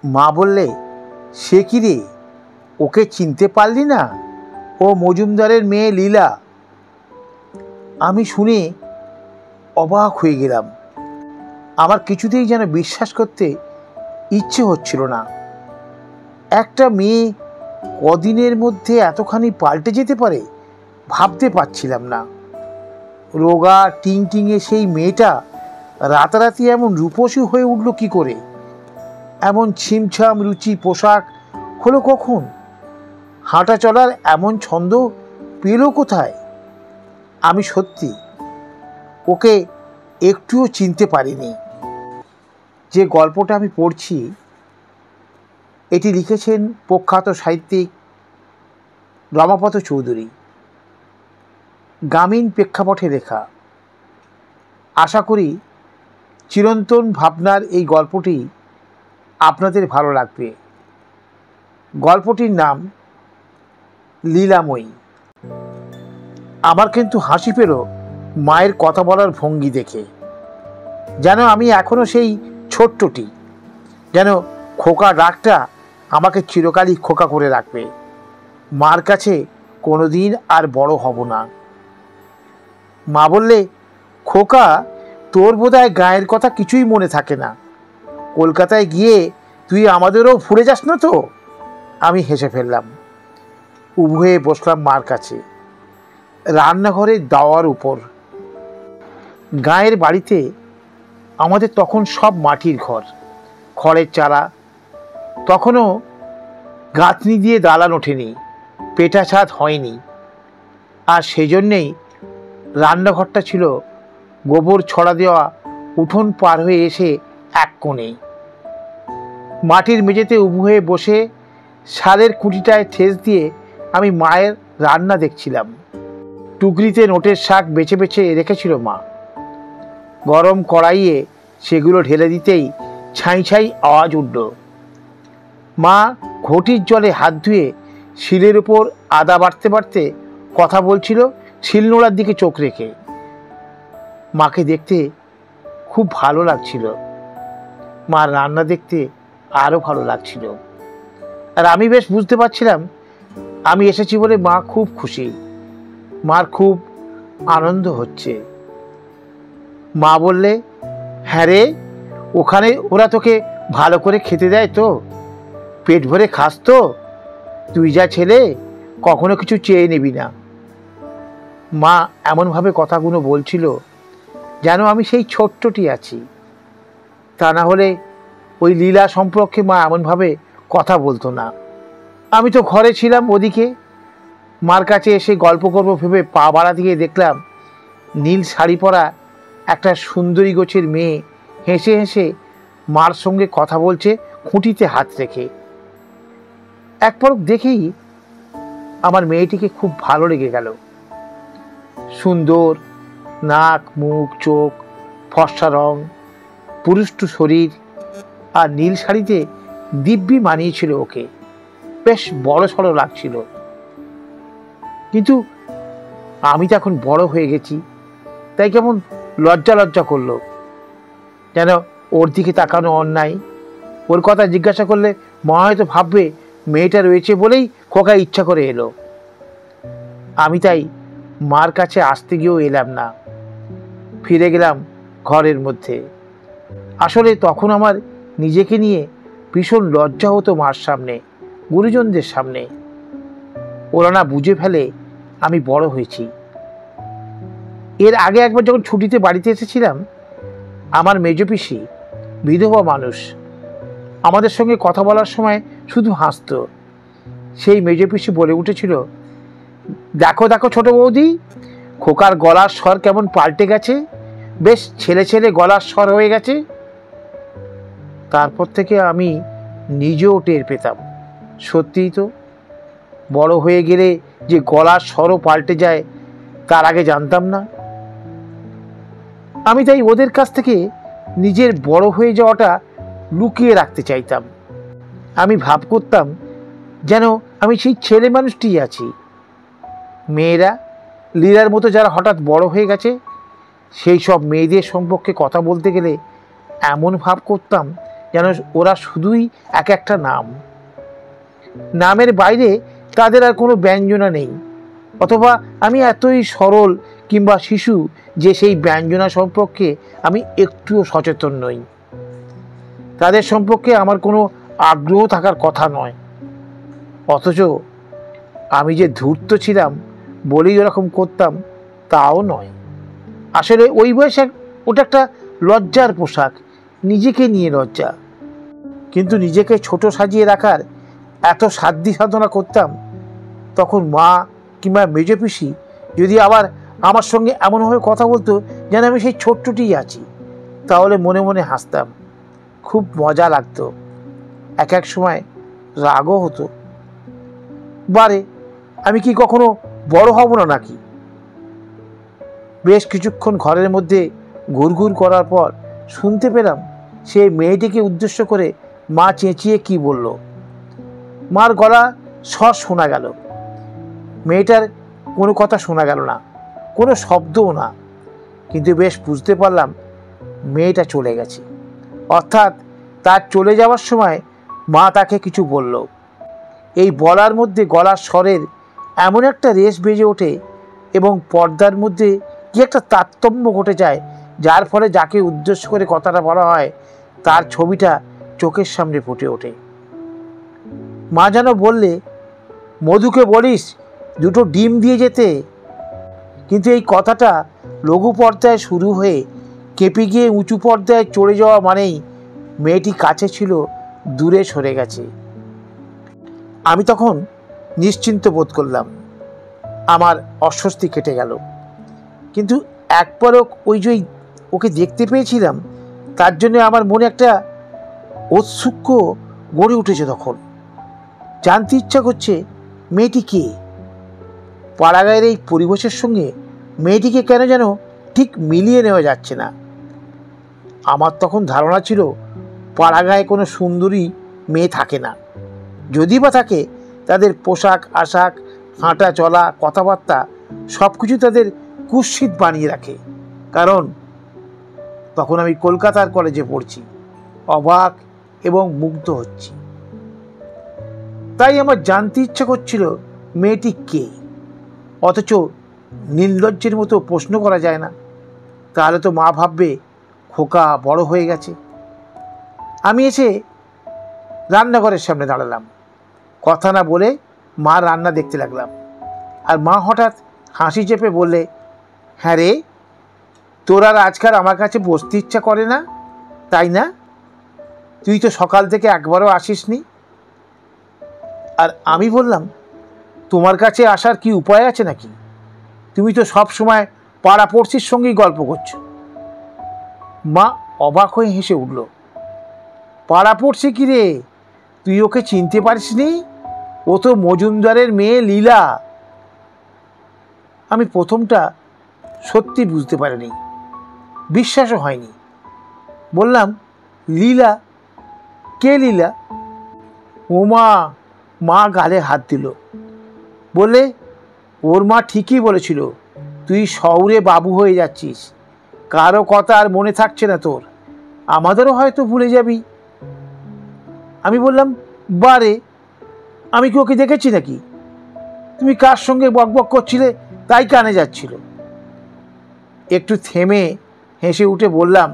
মা বললে, সে কি রে, ওকে চিনতে পারলি না? ও মজুমদারের মেয়ে লীলা। আমি শুনে অবাক হয়ে গেলাম। আমার কিছুতেই যেন বিশ্বাস করতে ইচ্ছে হচ্ছিল না। একটা মেয়ে কদিনের মধ্যে এতখানি পাল্টে যেতে পারে ভাবতে পারছিলাম না। রোগা টিংটিঙে সেই মেয়েটা রাতারাতি এমন রূপসী হয়ে উঠল কি করে? এমন ছিমছাম রুচি পোশাক হলো কখন? হাঁটা চলার এমন ছন্দ পেল কোথায়? আমি সত্যি ওকে একটুও চিনতে পারিনি। যে গল্পটা আমি পড়ছি এটি লিখেছেন প্রখ্যাত সাহিত্যিক রমাপদ চৌধুরী। গ্রামীণ প্রেক্ষাপটে লেখা। আশা করি চিরন্তন ভাবনার এই গল্পটি আপনাদের ভালো লাগবে। গল্পটির নাম লীলাময়ী। আমার কিন্তু হাসি পেল মায়ের কথা বলার ভঙ্গি দেখে। যেন আমি এখনো সেই ছোট্টটি, যেন খোকা ডাকটা আমাকে চিরকালই খোকা করে রাখবে। মার কাছে কোনোদিন আর বড় হব না। মা বললে, খোকা, তোর বোধহয় গায়ের কথা কিছুই মনে থাকে না। কলকাতায় গিয়ে তুই আমাদেরও ভুলে যাস না তো? আমি হেসে ফেললাম। উবু হয়ে বসলাম মার কাছে, রান্নাঘরের দাওয়ার উপর। গায়ের বাড়িতে আমাদের তখন সব মাটির ঘর, খড়ের চালা। তখনও গাঁথনি দিয়ে দালান ওঠেনি, পেটা ছাদ হয়নি। আর সেই জন্যেই রান্নাঘরটা ছিল গোবর ছড়া দেওয়া উঠোন পার হয়ে এসে এক কোণে। মাটির মেঝেতে উবু হয়ে বসে শালের কুটিটায় ঠেস দিয়ে আমি মায়ের রান্না দেখছিলাম। টুকরিতে নোটের শাক বেছে বেছে রেখেছিল মা। গরম কড়াইয়ে সেগুলো ঢেলে দিতেই ছাই ছাই আওয়াজ উঠল। মা ঘটির জলে হাত ধুয়ে শিলের উপর আদা বাড়তে বাড়তে কথা বলছিল, শিলনোড়ার দিকে চোখ রেখে। মাকে দেখতে খুব ভালো লাগছিল, মার রান্না দেখতে আরও ভালো লাগছিল। আর আমি বেশ বুঝতে পারছিলাম আমি এসেছি বলে মা খুব খুশি, মার খুব আনন্দ হচ্ছে। মা বললে, হ্যাঁ রে, ওখানে ওরা তোকে ভালো করে খেতে দেয় তো? পেট ভরে খাস তো? তুই যা ছেলে, কখনো কিছু চেয়ে নিবি না। মা এমনভাবে কথাগুলো বলছিল যেন আমি সেই ছোট্টটি আছি। তা না হলে ওই লীলা সম্পর্কে মা এমনভাবে কথা বলতো না। আমি তো ঘরে ছিলাম ওদিকে। মার কাছে এসে গল্প করবো ভেবে পা বাড়া দিয়ে দেখলাম নীল শাড়ি পরা একটা সুন্দরী গোছের মেয়ে হেসে হেসে মার সঙ্গে কথা বলছে খুঁটিতে হাত রেখে। এক পলক দেখেই আমার মেয়েটিকে খুব ভালো লেগে গেল। সুন্দর নাক, মুখ, চোখ, ফর্সা রং, পুরুষ্টু শরীর, আর নীল শাড়িতে দিব্যি মানিয়েছিল ওকে। বেশ বড় সড়ো লাগছিল। কিন্তু আমি তো এখন বড় হয়ে গেছি, তাই কেমন লজ্জা লজ্জা করলো। যেন ওর দিকে তাকানো অন্যায়। ওর কথা জিজ্ঞাসা করলে মা হয়তো ভাববে মেয়েটা রয়েছে বলেই খোকা ইচ্ছা করে এলো। আমি তাই মার কাছে আসতে গিয়েও এলাম না, ফিরে গেলাম ঘরের মধ্যে। আসলে তখন আমার নিজেকে নিয়ে ভীষণ লজ্জা হতো মার সামনে, গুরুজনদের সামনে। ওরা না বুঝে ফেলে আমি বড় হয়েছি। এর আগে একবার যখন ছুটিতে বাড়িতে এসেছিলাম, আমার মেজ পিসি, বিধবা মানুষ, আমাদের সঙ্গে কথা বলার সময় শুধু হাসত। সেই মেজ পিসি বলে উঠেছিল, দেখো দেখো ছোট বৌদি, খোকার গলার স্বর কেমন পাল্টে গেছে, বেশ ছেলে ছেলে গলার স্বর হয়ে গেছে। তারপর থেকে আমি নিজেও টের পেতাম, সত্যিই তো বড় হয়ে গেলে যে গলার স্বরও পাল্টে যায় তার আগে জানতাম না। আমি তাই ওদের কাছ থেকে নিজের বড় হয়ে যাওয়াটা লুকিয়ে রাখতে চাইতাম। আমি ভাব করতাম যেন আমি সেই ছেলে মানুষটি আছি। মেয়েরা লীলার মতো যারা হঠাৎ বড় হয়ে গেছে, সেই সব মেয়েদের সম্পর্কে কথা বলতে গেলে এমন ভাব করতাম যেন ওরা শুধুই এক একটা নাম, নামের বাইরে তাদের আর কোনো ব্যঞ্জনা নেই, অথবা আমি এতই সরল কিংবা শিশু যে সেই ব্যঞ্জনা সম্পর্কে আমি একটুও সচেতন নই। তাদের সম্পর্কে আমার কোনো আগ্রহ থাকার কথা নয়, অথচ আমি যে ধূর্ত ছিলাম বলেই ওরকম করতাম তাও নয়। আসলে ওই বয়সে ওটা একটা লজ্জার পোশাক, নিজেকে নিয়ে লজ্জা। কিন্তু নিজেকে ছোট সাজিয়ে রাখার এত সাধ্য সাধনা করতাম, তখন মা কিংবা মেজ পিসি যদি আবার আমার সঙ্গে এমনভাবে কথা বলতো যেন আমি সেই ছোট্টটিই আছি, তাহলে মনে মনে হাসতাম, খুব মজা লাগতো, এক এক সময় রাগও হতো। বারে আমি কি কখনো বড় হব না নাকি? বেশ কিছুক্ষণ ঘরের মধ্যে ঘুরঘুর করার পর শুনতে পেলাম সেই মেয়েটিকে উদ্দেশ্য করে মা চেঁচিয়ে কি বলল। মার গলা স্বর শোনা গেল, মেয়েটার কোনো কথা শোনা গেল না, কোনো শব্দও না, কিন্তু বেশ বুঝতে পারলাম মেয়েটা চলে গেছে। অর্থাৎ তার চলে যাওয়ার সময় মা তাকে কিছু বলল। এই বলার মধ্যে গলার স্বরের এমন একটা রেশ বেজে ওঠে এবং পর্দার মধ্যে কি একটা তারতম্য ঘটে যায়, যার ফলে যাকে উদ্দেশ্য করে কথাটা বলা হয় তার ছবিটা চোখের সামনে ফুটে ওঠে। মা যেন বললে, মধুকে বলিস দুটো ডিম দিয়ে যেতে। কিন্তু এই কথাটা লঘু পর্দায় শুরু হয়ে কেঁপে গিয়ে উঁচু পর্দায় চড়ে যাওয়া মানেই মেয়েটি কাছে ছিল, দূরে সরে গেছে। আমি তখন নিশ্চিন্ত বোধ করলাম, আমার অস্বস্তি কেটে গেল। কিন্তু এক পলক ওই যে ওকে দেখতে পেয়েছিলাম, তার জন্য আমার মনে একটা ঔৎসুক্য গড়ে উঠেছে। তখন জানতে ইচ্ছা করছে মেয়েটি কে, পাড়াগাঁয়ের এই পরিবেশের সঙ্গে মেয়েটিকে কেন যেন ঠিক মিলিয়ে নেওয়া যাচ্ছে না। আমার তখন ধারণা ছিল পাড়াগাঁয়ে কোনো সুন্দরী মেয়ে থাকে না, যদি বা থাকে তাদের পোশাক আশাক, হাঁটা চলা, কথাবার্তা সব কিছু তাদের কুৎসিত বানিয়ে রাখে। কারণ তখন আমি কলকাতার কলেজে পড়ছি, অবাক এবং মুগ্ধ হচ্ছি। তাই আমার জানতে ইচ্ছা করছিল মেয়েটি কে, অথচ নির্লজ্জের মতো প্রশ্ন করা যায় না, তাহলে তো মা ভাববে খোকা বড় হয়ে গেছে। আমি এসে রান্নাঘরের সামনে দাঁড়ালাম, কথা না বলে মা রান্না দেখতে লাগলাম। আর মা হঠাৎ হাসি চেপে বললে, হ্যাঁ রে, তোর আর আজকাল আমার কাছে বসতে ইচ্ছা করে না, তাই না? তুই তো সকাল থেকে একবারও আসিসনি। আর আমি বললাম, তোমার কাছে আসার কি উপায় আছে নাকি? তুমি তো সব সময় পাড়া পড়শির সঙ্গেই গল্প করছো। মা অবাক হয়ে হেসে উঠল, পাড়া পড়শি কি রে, তুই ওকে চিনতে পারিসনি? ও তো মজুমদারের মেয়ে লীলা। আমি প্রথমটা সত্যি বুঝতে পারিনি, বিশ্বাসও হয়নি। বললাম, লীলা? কে লীলা? ও মা গালে হাত দিল, বলে, ওর মা ঠিকই বলেছিল, তুই শহরে বাবু হয়ে যাচ্ছিস, কারো কথা আর মনে থাকছে না তোর, আমাদেরও হয়তো ভুলে যাবি। আমি বললাম, বারে, আমি কি ওকে দেখেছি নাকি? তুমি কার সঙ্গে বকবক করছিলে তাই কানে যাচ্ছিল। একটু থেমে হেসে উঠে বললাম,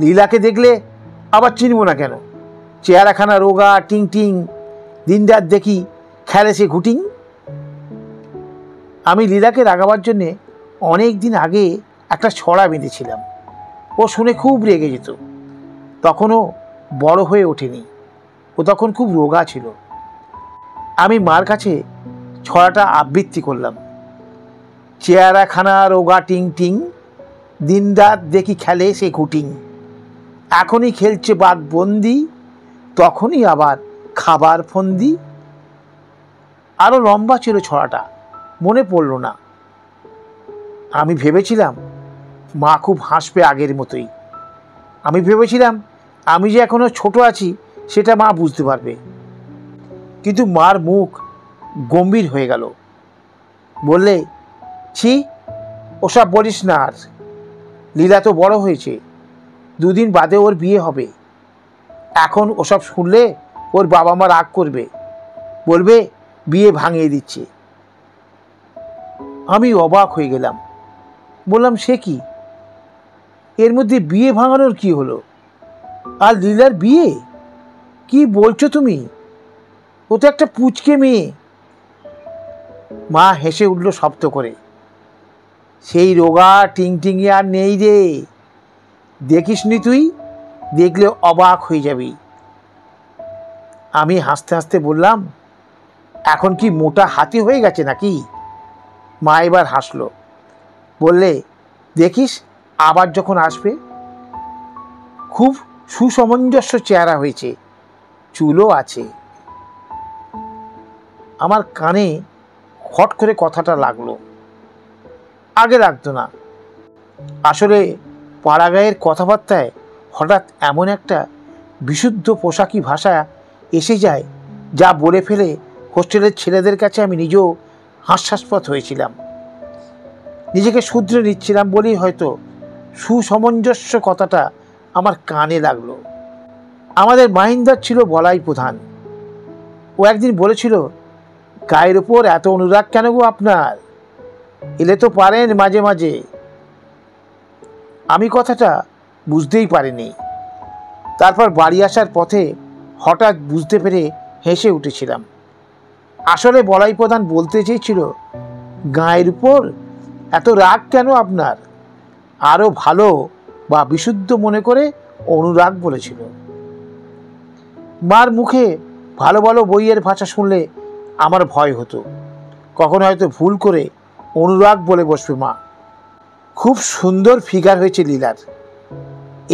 লীলাকে দেখলে আবার চিনব না কেন? চেহারাখানা রোগা, টিং টিং, দিনরাত দেখি খেলে সে ঘুটিং। আমি লীলাকে রাগাবার জন্যে অনেক দিন আগে একটা ছড়া বেঁধেছিলাম, ও শুনে খুব রেগে যেত। তখনও বড় হয়ে ওঠেনি, ও তখন খুব রোগা ছিল। আমি মার কাছে ছড়াটা আবৃত্তি করলাম, চেহারাখানা রোগা টিং টিং, দিনরাত দেখি খেলে সে ঘুটিং, এখনই খেলছে বাঘ বন্দি, তখনই আবার খাবার ফন্দি। আরও লম্বা ছিল ছড়াটা, মনে পড়ল না। আমি ভেবেছিলাম মা খুব হাসবে আগের মতোই। আমি ভেবেছিলাম আমি যে এখনো ছোট আছি সেটা মা বুঝতে পারবে। কিন্তু মার মুখ গম্ভীর হয়ে গেল, বললে, ছি, ওসব বলিস না আর। লীলা তো বড় হয়েছে, দুদিন বাদে ওর বিয়ে হবে। এখন ওসব শুনলে ওর বাবা মা রাগ করবে, বলবে বিয়ে ভাঙিয়ে দিচ্ছে। আমি অবাক হয়ে গেলাম, বললাম সে কি, এর মধ্যে বিয়ে ভাঙানোর কি হলো? আর লীলার বিয়ে? কি বলছো তুমি? ও তো একটা পুচকে মেয়ে। মা হেসে উঠল শব্দ করে। সেই রোগা টিংটিঙে আর নেই রে, দেখিসনি তুই? দেখলে অবাক হয়ে যাবি। আমি হাসতে হাসতে বললাম, এখন কি মোটা হাতি হয়ে গেছে নাকি? মা এবার হাসলো, বললে, দেখিস আবার যখন আসবে। খুব সুসমঞ্জস্য চেহারা হয়েছে, চুলও আছে। আমার কানে হট করে কথাটা লাগলো, আগে লাগতো না। আসলে পাড়াগাঁয়ের কথাবার্তায় হঠাৎ এমন একটা বিশুদ্ধ পোশাকি ভাষা এসে যায়, যা বলে ফেলে হোস্টেলের ছেলেদের কাছে আমি নিজেও হাস্যাস্পদ হয়েছিলাম। নিজেকে শুধরে নিচ্ছিলাম বলেই হয়তো সুসমঞ্জস্য কথাটা আমার কানে লাগলো। আমাদের মাহিন্দার ছিল বলাই প্রধান। ও একদিন বলেছিল, গায়ের ওপর এত অনুরাগ কেন গো আপনার? এলে তো পারেন মাঝে মাঝে। আমি কথাটা বুঝতেই পারিনি। তারপর বাড়ি আসার পথে হঠাৎ বুঝতে পেরে হেসে উঠেছিলাম। আসলে বলাই প্রধান বলতে চেয়েছিল, গায়ের উপর এত রাগ কেন আপনার? আরো ভালো বা বিশুদ্ধ মনে করে অনুরাগ বলেছিল। মার মুখে ভালো ভালো বইয়ের ভাষা শুনলে আমার ভয় হতো, কখনো হয়তো ভুল করে অনুরাগ বলে বসবে মা। খুব সুন্দর ফিগার হয়েছে লীলার।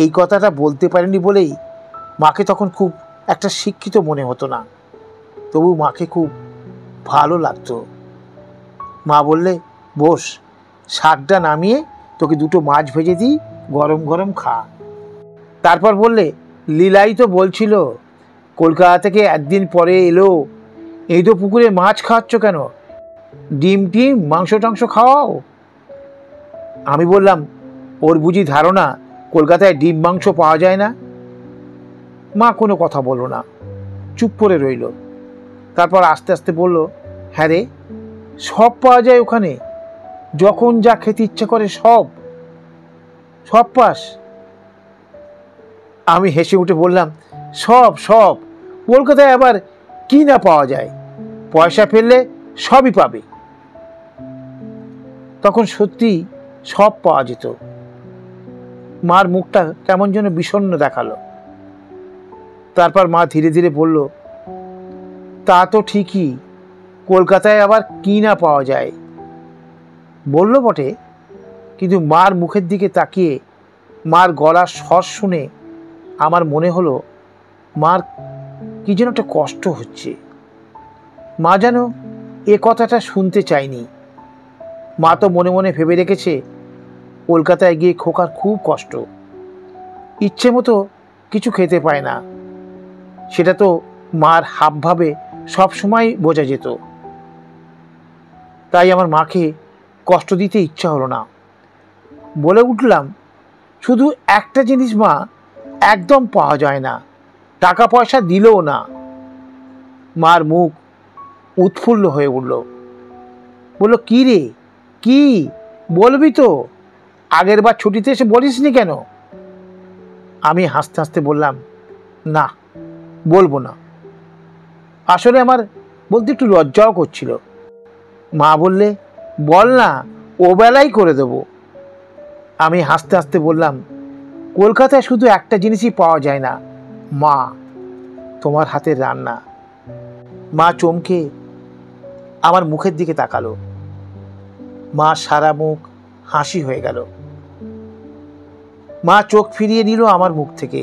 এই কথাটা বলতে পারিনি বলেই মাকে তখন খুব একটা শিক্ষিত মনে হতো না, তবু মাকে খুব ভালো লাগতো। মা বললে, বস, শাকটা নামিয়ে তোকে দুটো মাছ ভেজে দিই, গরম গরম খা। তারপর বললে, লীলাই তো বলছিল কলকাতা থেকে একদিন পরে এলো, এই তো পুকুরে মাছ খাওয়াচ্ছ কেন? ডিম টিম মাংস টাংস খাওয়াও। আমি বললাম, ওর বুঝি ধারণা কলকাতায় ডিম মাংস পাওয়া যায় না? মা কোনো কথা বলল না, চুপ করে রইল। তারপর আস্তে আস্তে বলল, হ্যাঁ রে, সব পাওয়া যায় ওখানে, যখন যা খেতে ইচ্ছা করে সব সব পাস। আমি হেসে উঠে বললাম, সব সব, কলকাতায় আবার কি না পাওয়া যায়? পয়সা ফেললে সবই পাবে। তখন সত্যি সব পাওয়া যেত। মার মুখটা কেমন যেন বিষণ্ণ দেখালো। তারপর মা ধীরে ধীরে বলল, তা তো ঠিকই, কলকাতায় আবার কি না পাওয়া যায়। বলল বটে, কিন্তু মার মুখের দিকে তাকিয়ে মার গলার স্বর শুনে আমার মনে হলো মার কি যেন একটা কষ্ট হচ্ছে। মা যেন এ কথাটা শুনতে চায়নি। মা তো মনে মনে ভেবে রেখেছে কলকাতায় গিয়ে খোকার খুব কষ্ট, ইচ্ছে মতো কিছু খেতে পায় না। সেটা তো মার হাবভাবে সবসময় বোঝা যেত। তাই আমার মাকে কষ্ট দিতে ইচ্ছা হলো না। বলে উঠলাম, শুধু একটা জিনিস মা একদম পাওয়া যায় না, টাকা পয়সা দিলেও না। মার মুখ উৎফুল্ল হয়ে উঠল, বলল, কি রে, কি বলবি তো? আগের বার ছুটিতে এসে বলিসনি কেন? আমি হাসতে হাসতে বললাম, না, বলবো না। আসলে আমার বলতে একটু লজ্জাও করছিল। মা বললে, বল না, ও বেলাই করে দেবো। আমি হাসতে হাসতে বললাম, কলকাতায় শুধু একটা জিনিসই পাওয়া যায় না, মা, তোমার হাতের রান্না। মা চমকে আমার মুখের দিকে তাকালো। মা সারা মুখ হাসি হয়ে গেল। মা চোখ ফিরিয়ে নিল আমার মুখ থেকে।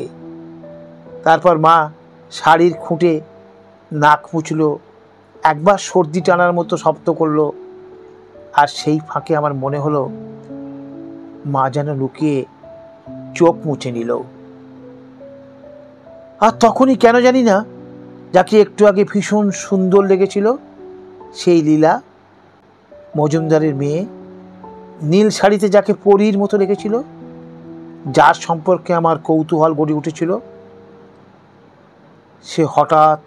তারপর মা শাড়ির খুঁটে নাক মুছল, একবার সর্দি টানার মতো শব্দ করলো। আর সেই ফাঁকে আমার মনে হলো মা যেন লুকিয়ে চোখ মুছে নিল। আর তখনই কেন জানি না, যাকে একটু আগে ভীষণ সুন্দর লেগেছিল, সেই লীলা মজুমদারের মেয়ে, নীল শাড়িতে যাকে পরীর মতো লেগেছিল, যার সম্পর্কে আমার কৌতূহল গড়ে উঠেছিল, সে হঠাৎ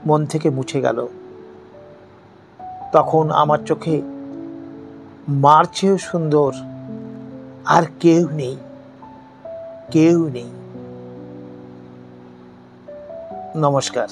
মন থেকে মুছে গেল। তখন আমার চোখে মার চেয়েও সুন্দর আর কেউ নেই, কেউ নেই। নমস্কার।